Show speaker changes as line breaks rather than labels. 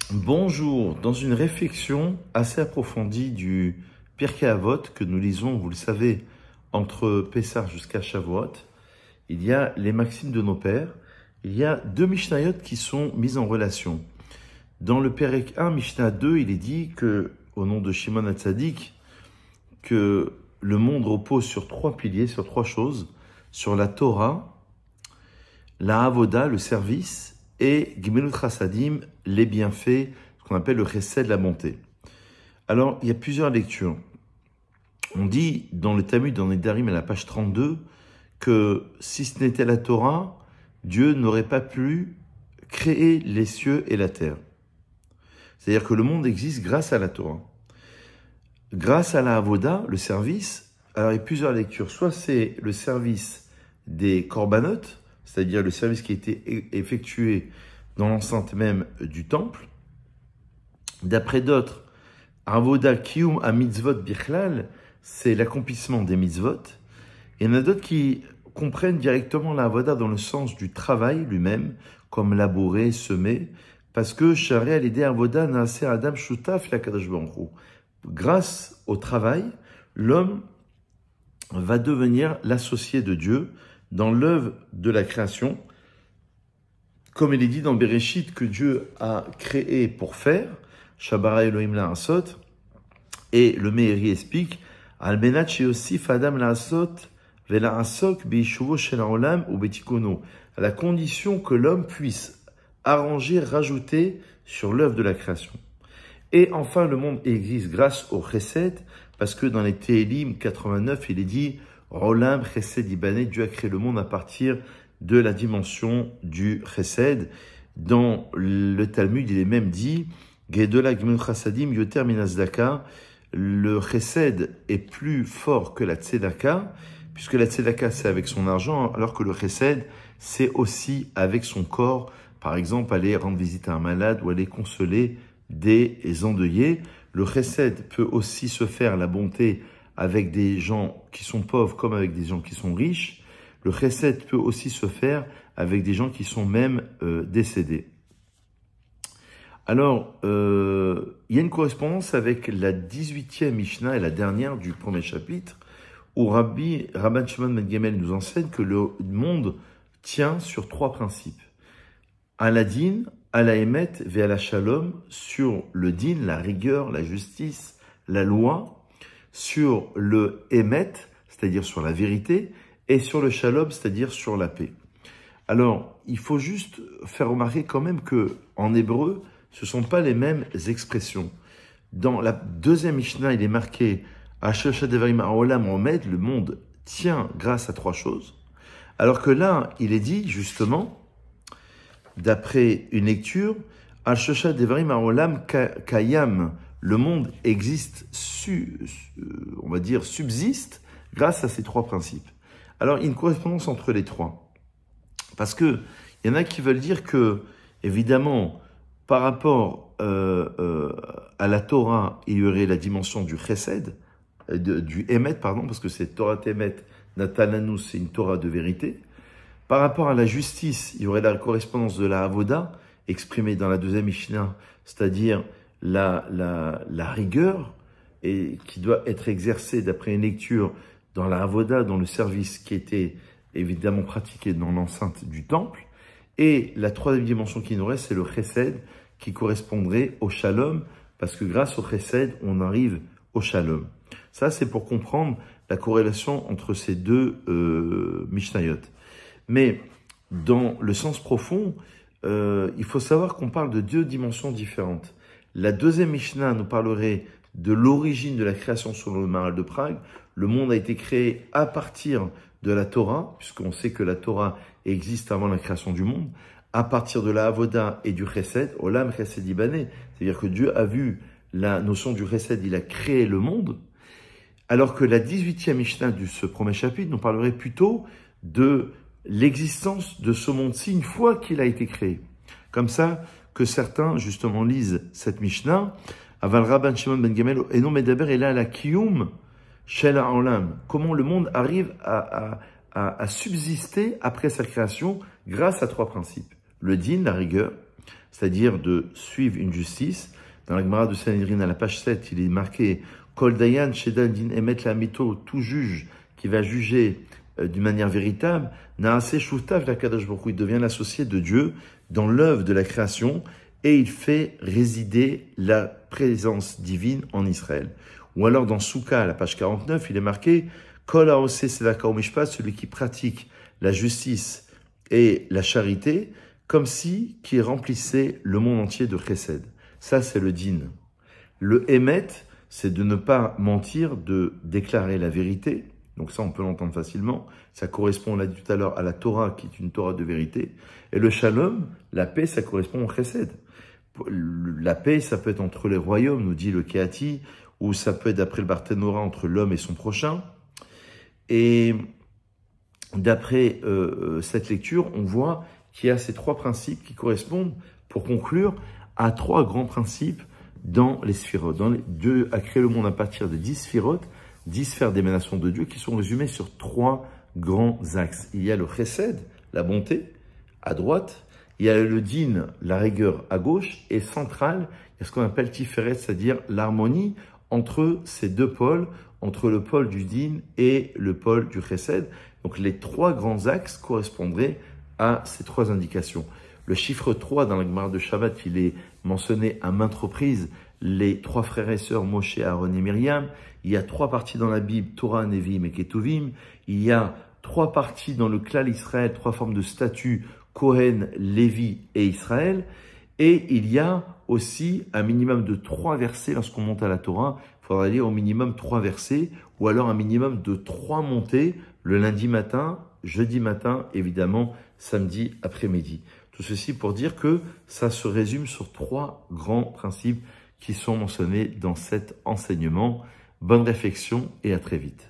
Bonjour, dans une réflexion assez approfondie du Pirkei Avot que nous lisons, vous le savez, entre Pessah jusqu'à Shavuot, il y a les maximes de nos pères, il y a deux Mishnayot qui sont mises en relation. Dans le Perek 1, Mishnah 2, il est dit que, au nom de Shimon HaTzadik, que le monde repose sur trois piliers, sur trois choses, sur la Torah, la Avoda, le service, et Gemilut Chassadim, les bienfaits, ce qu'on appelle le chesed, la bonté. Alors, il y a plusieurs lectures. On dit dans le Talmud, dans Nedarim, à la page 32, que si ce n'était la Torah, Dieu n'aurait pas pu créer les cieux et la terre. C'est-à-dire que le monde existe grâce à la Torah. Grâce à la Avoda, le service, alors il y a plusieurs lectures. Soit c'est le service des korbanot, c'est-à-dire le service qui a été effectué dans l'enceinte même du temple. D'après d'autres, Avoda Kiyum a mitzvot bichlal, c'est l'accomplissement des mitzvot. Et il y en a d'autres qui comprennent directement la Avoda dans le sens du travail lui-même, comme labourer, semer, parce que Sharei al-Yedei Avoda na'aseh Adam shutaf l'Akadosh Baruch Hu. Grâce au travail, l'homme va devenir l'associé de Dieu dans l'œuvre de la création, comme il est dit dans Bereshit que Dieu a créé pour faire, Shabara Elohim la'asot, et le Meiri explique, Al-Benat she'osif Adam la'asot ve'la'asok be'ishuvo shel ha'olam ou be'tikono, à la condition que l'homme puisse arranger, rajouter sur l'œuvre de la création. Et enfin, le monde existe grâce au chesed, parce que dans les Télim 89, il est dit Rolam chesed ibané, Dieu a créé le monde à partir de la dimension du chesed. Dans le Talmud, il est même dit Gedola gemilut chassadim yoter min hatzedaka, le chesed est plus fort que la tzedaka, puisque la tzedaka c'est avec son argent, alors que le chesed c'est aussi avec son corps. Par exemple, aller rendre visite à un malade ou aller consoler des endeuillés. Le chesed peut aussi se faire, la bonté, avec des gens qui sont pauvres comme avec des gens qui sont riches. Le chesed peut aussi se faire avec des gens qui sont même décédés. Alors, il y a une correspondance avec la 18e Mishnah et la dernière du premier chapitre, où Rabban Shimon ben Gamliel nous enseigne que le monde tient sur trois principes. À la din, à la émet et à la shalom, sur le din, la rigueur, la justice, la loi, sur le émet, c'est-à-dire sur la vérité, et sur le shalom, c'est-à-dire sur la paix. Alors, il faut juste faire remarquer quand même que en hébreu, ce ne sont pas les mêmes expressions. Dans la deuxième Mishnah, il est marqué Ashosha devarim ha'olam omed, le monde tient grâce à trois choses, alors que là, il est dit justement, d'après une lecture, Al-Shosha Devarim Ha'olam Kayam, le monde existe, on va dire, subsiste grâce à ces trois principes. Alors, il y a une correspondance entre les trois. Parce que il y en a qui veulent dire que, évidemment, par rapport à la Torah, il y aurait la dimension du chesed, du Emet, pardon, parce que c'est Torah Emet, Natananu, c'est une Torah de vérité. Par rapport à la justice, il y aurait la correspondance de la Avoda, exprimée dans la deuxième Mishnah, c'est-à-dire la rigueur, et qui doit être exercée d'après une lecture dans la Avoda, dans le service qui était évidemment pratiqué dans l'enceinte du temple. Et la troisième dimension qui nous reste, c'est le chesed, qui correspondrait au shalom, parce que grâce au chesed, on arrive au shalom. Ça, c'est pour comprendre la corrélation entre ces deux Mishnayot. Mais dans le sens profond, il faut savoir qu'on parle de deux dimensions différentes. La deuxième Mishnah nous parlerait de l'origine de la création selon le Maharal de Prague. Le monde a été créé à partir de la Torah, puisqu'on sait que la Torah existe avant la création du monde, à partir de la Avoda et du Chesed, Olam Chesed Ibané, c'est-à-dire que Dieu a vu la notion du Chesed, il a créé le monde, alors que la 18e Mishnah de ce premier chapitre nous parlerait plutôt de l'existence de ce monde-ci une fois qu'il a été créé. Comme ça que certains, justement, lisent cette Mishnah, Aval Rabban Shimon ben Gamliel, et non Medaber, et là, la Kiyum Shel Ha'olam. Comment le monde arrive à subsister après sa création grâce à trois principes. Le din, la rigueur, c'est-à-dire de suivre une justice. Dans la Gemara de Sanhedrin, à la page 7, il est marqué « Kol dayan shedal din emet la'amito » tout juge qui va juger d'une manière véritable, Naaseh shutav l'Akadosh Baruch Hu, il devient l'associé de Dieu dans l'œuvre de la création et il fait résider la présence divine en Israël. Ou alors dans Souka, à la page 49, il est marqué « Kol haoseh tzedaka umishpat » celui qui pratique la justice et la charité, comme si qui remplissait le monde entier de chesed. Ça, c'est le din. Le émet, c'est de ne pas mentir, de déclarer la vérité. Donc ça, on peut l'entendre facilement. Ça correspond, on l'a dit tout à l'heure, à la Torah, qui est une Torah de vérité. Et le shalom, la paix, ça correspond au chesed. La paix, ça peut être entre les royaumes, nous dit le Kéati, ou ça peut être, d'après le Barthénora, entre l'homme et son prochain. Et d'après cette lecture, on voit qu'il y a ces trois principes qui correspondent, pour conclure, à trois grands principes dans les sphirotes. Dieu a créé le monde à partir de 10 sphirotes, 10 sphères d'émanation de Dieu qui sont résumées sur trois grands axes. Il y a le chesed, la bonté, à droite. Il y a le din, la rigueur, à gauche. Et central, il y a ce qu'on appelle tiferet, c'est-à-dire l'harmonie entre ces deux pôles, entre le pôle du din et le pôle du chesed. Donc les trois grands axes correspondraient à ces trois indications. Le chiffre 3 dans la Gemara de Shabbat, il est mentionné à maintes reprises, les trois frères et sœurs Moshe, Aaron et Myriam. Il y a trois parties dans la Bible, Torah, Nevim et Ketuvim. Il y a trois parties dans le Klal Israël, trois formes de statuts, Kohen, Lévi et Israël. Et il y a aussi un minimum de 3 versets lorsqu'on monte à la Torah. Il faudra lire au minimum 3 versets ou alors un minimum de 3 montées le lundi matin, jeudi matin, évidemment, samedi après-midi. Tout ceci pour dire que ça se résume sur 3 grands principes qui sont mentionnés dans cet enseignement. Bonne réflexion et à très vite.